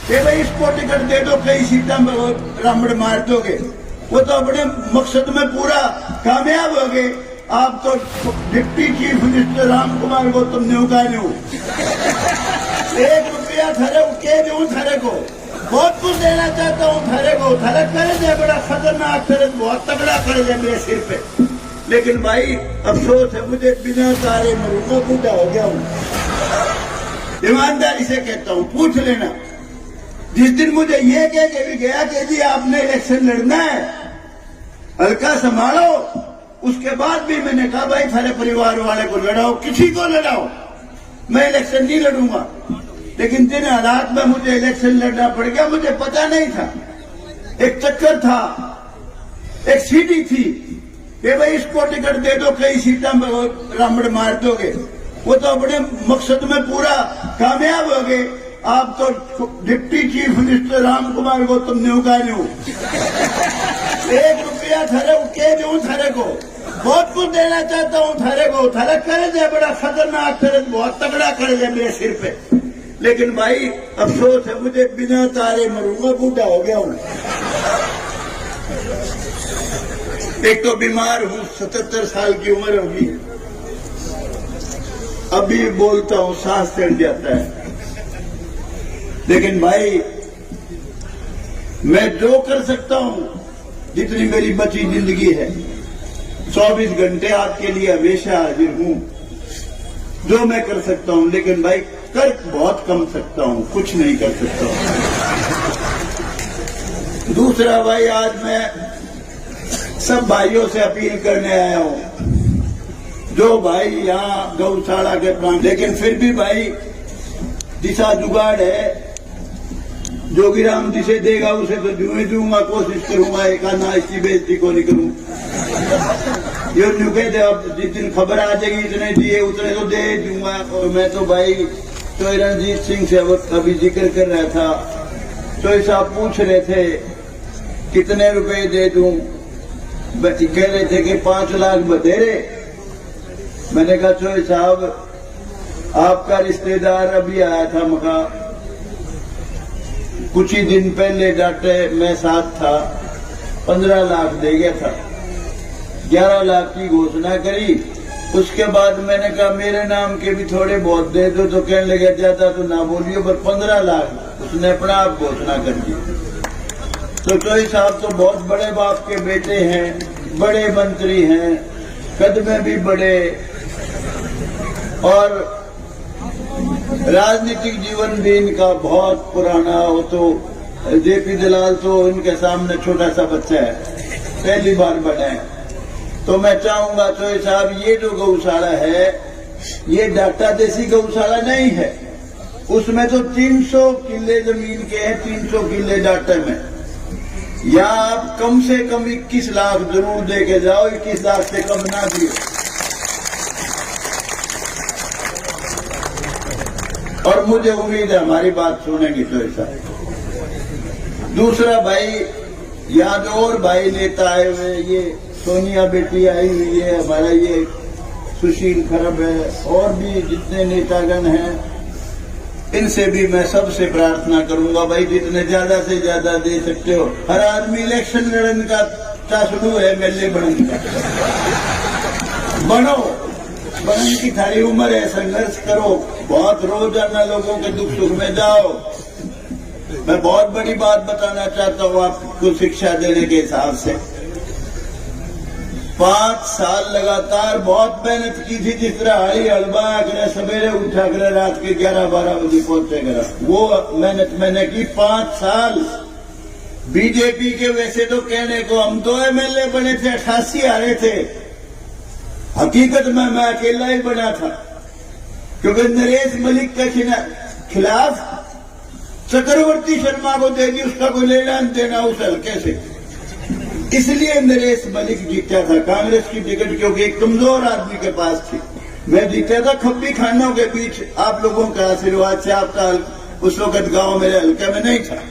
कि भाई इसको टिकट दे दो, कई सीटा में रामड़ मार दोगे। वो तो अपने मकसद में पूरा कामयाब हो गए। आप तो deputy chief minister Ram Kumar को तुमने उगाने हो। 1 रुपया थारे के दूं, थारे को बहुत कुछ देना चाहता हूँ, थारे को थारे करे दे, बड़ा खतरनाक करे, बहुत तगड़ा करे दे मेरे सिर पे। लेकिन भाई अफसोस है मुझे, बिना तारे मरूंगा, बूढ़ा हो गया हूँ। ईमानदारी से कहता हूँ, पूछ लेना। जिस दिन मुझे ये कह के भी गया कि जी आपने इलेक्शन लड़ना है, हल्का संभालो, उसके बाद भी मैंने कहा भाई थारे परिवार वाले को लड़ाओ, किसी को लड़ाओ, मैं इलेक्शन नहीं लड़ूंगा। लेकिन जिन हालात में मुझे इलेक्शन लड़ना पड़ गया, मुझे पता नहीं था। एक चक्कर था, एक सीटी थी कि भाई इसको टिकट दे दो, कई सीटा में रामड़ मार दोगे। वो तो अपने मकसद में पूरा कामयाब हो गए। आप तो deputy chief minister Ram Kumar को तुमने उगाने हो। 1 रुपया थारे के दूं, थारे को बहुत कुछ देना चाहता हूँ, थारे को थारे करे दे, बड़ा खतरनाक करे, बहुत तगड़ा करे दे मेरे सिर पे। लेकिन भाई अफसोस है मुझे, बिना तारे मरूंगा, बूढ़ा हो गया हूँ। एक तो बीमार हूँ, 77 साल की उम्र होगी, अभी बोलता हूँ सांस चढ़ जाता है। लेकिन भाई मैं जो कर सकता हूँ, जितनी मेरी बची जिंदगी है, 24 घंटे आपके लिए हमेशा हाजिर हूँ। जो मैं कर सकता हूँ, लेकिन भाई कर बहुत कम सकता हूँ, कुछ नहीं कर सकता हूँ। दूसरा भाई, आज मैं सब भाइयों से अपील करने आया हूँ, जो भाई यहाँ गौशाला के प्राण, लेकिन फिर भी भाई दिशा जुगाड़ है, जोगीराम जिसे देगा उसे तो जुए दूंगा, कोशिश करूंगा एक आना इसकी बेइज्जती को नहीं करूं। ये नुके दे, अब जिस दिन खबर आ जाएगी इतने दिए उतने तो दे दूंगा। और मैं तो भाई चोई रणजीत सिंह से अभी जिक्र कर रहा था, चोई साहब पूछ रहे थे कितने रुपए दे दूं, कह रहे थे कि 5 लाख बतेरे। मैंने कहा चोई साहब आपका रिश्तेदार अभी आया था मका, कुछ ही दिन पहले डाटे मैं साथ था, 15 लाख दे गया था, 11 लाख की घोषणा करी। उसके बाद मैंने कहा मेरे नाम के भी थोड़े बहुत दे दो, तो कहने लगे ज्यादा तो ना बोलियो, पर 15 लाख उसने अपना आप घोषणा कर दी। तो चोई साहब तो बहुत बड़े बाप के बेटे हैं, बड़े मंत्री हैं, कद में भी बड़े, और राजनीतिक जीवन भी इनका बहुत पुराना। हो तो जेपी दलाल तो इनके सामने छोटा सा बच्चा है, पहली बार बने। तो मैं चाहूंगा चोई साहब, ये जो गौशाला है ये डाटा देसी गौशाला नहीं है, उसमें तो 300 किले जमीन के हैं, 300 किले डाटे में। यहाँ आप कम से कम 21 लाख जरूर दे के जाओ, 21 लाख से कम ना दिए। और मुझे उम्मीद है हमारी बात सुनेंगे तो ऐसा। दूसरा भाई, यहाँ जो और भाई नेता आए हुए, ये सोनिया बेटी आई हुई है, हमारा ये सुशील खरब है, और भी जितने नेतागण हैं, इनसे भी मैं सबसे प्रार्थना करूंगा भाई जितने ज्यादा से ज्यादा दे सकते हो। हर आदमी इलेक्शन लड़ने का चासलू है, मेले बनने का, बनो बनने की थारी उम्र है, संघर्ष करो, बहुत रोजाना लोगों के दुख सुख में जाओ। मैं बहुत बड़ी बात बताना चाहता हूँ आपको शिक्षा देने के हिसाब से। 5 साल लगातार बहुत मेहनत की थी, जिस तरह हरी हलवा करे, सवेरे उठा करे, रात के 11-12 बजे पहुंचे करा, वो मेहनत मैंने की 5 साल। बीजेपी के वैसे तो कहने को हम 2 MLA बने थे, 88 हारे थे, हकीकत में मैं अकेला ही बना था, क्योंकि नरेश मलिक के खिलाफ चक्रवर्ती शर्मा को दे दी, उसका कोई लेना देना उस हल्के से, इसलिए नरेश मलिक जीता था कांग्रेस की टिकट, क्योंकि एक कमजोर आदमी के पास थी। मैं जीता था खब्बी खानों के बीच, आप लोगों का आशीर्वाद से। आपका उस वक्त गांव मेरे हल्के में नहीं था,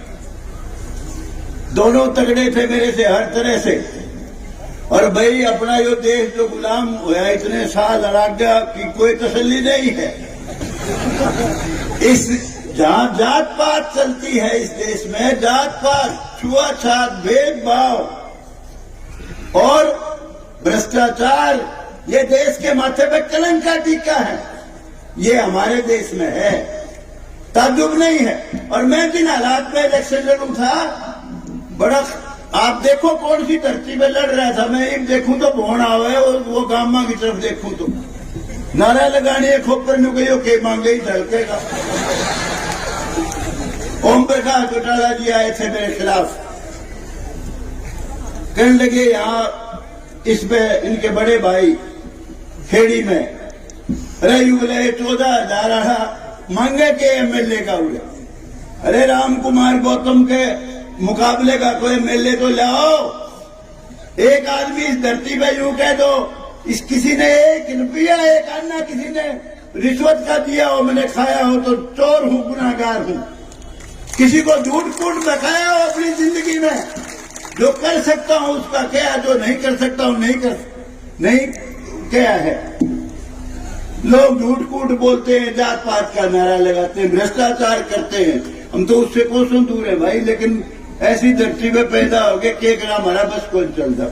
दोनों तगड़े थे मेरे से हर तरह से। और भाई अपना यो देश जो गुलाम हुआ इतने साल, आज्ञा की कोई तसल्ली नहीं है। इस जहां जात पात चलती है इस देश में, जात पात, छुआछात, भेदभाव और भ्रष्टाचार, ये देश के माथे पे कलंक का टीका है। ये हमारे देश में है, ताज्जुब नहीं है। और मैं जिन हालात में इलेक्शन लड़ू था, बड़ा आप देखो कौन सी धरती पे लड़ रहा था। मैं एक देखूं तो भोन आवे और वो गामा की तरफ देखूं तो नारा लगाने खोपर नु गयो के मांगे ही ढलकेगा। ओम प्रकाश चौटाला जी आए थे मेरे खिलाफ, कहने लगे यहाँ इस पे इनके बड़े भाई खेड़ी में अरे बोले 14,000 मांगे के एमएलए का हुए। अरे राम कुमार गौतम के मुकाबले का कोई एमएलए तो लाओ। एक आदमी इस धरती पे यूं कह दो, इस किसी ने 1 रुपया, 1 आना किसी ने रिश्वत का दिया हो, मैंने खाया हो तो चोर हूं, गुनाहगार हूं। किसी को झूठ फूट दिखाया हो अपनी जिंदगी में, जो कर सकता हूं उसका क्या, जो नहीं कर सकता हूं नहीं क्या है। लोग झूठ कूट बोलते हैं, जात पात का नारा लगाते हैं, भ्रष्टाचार करते हैं। हम तो उससे कोसों दूर है भाई, लेकिन ऐसी धरती पे पैदा हो गए कि हमारा बस कोई चलता।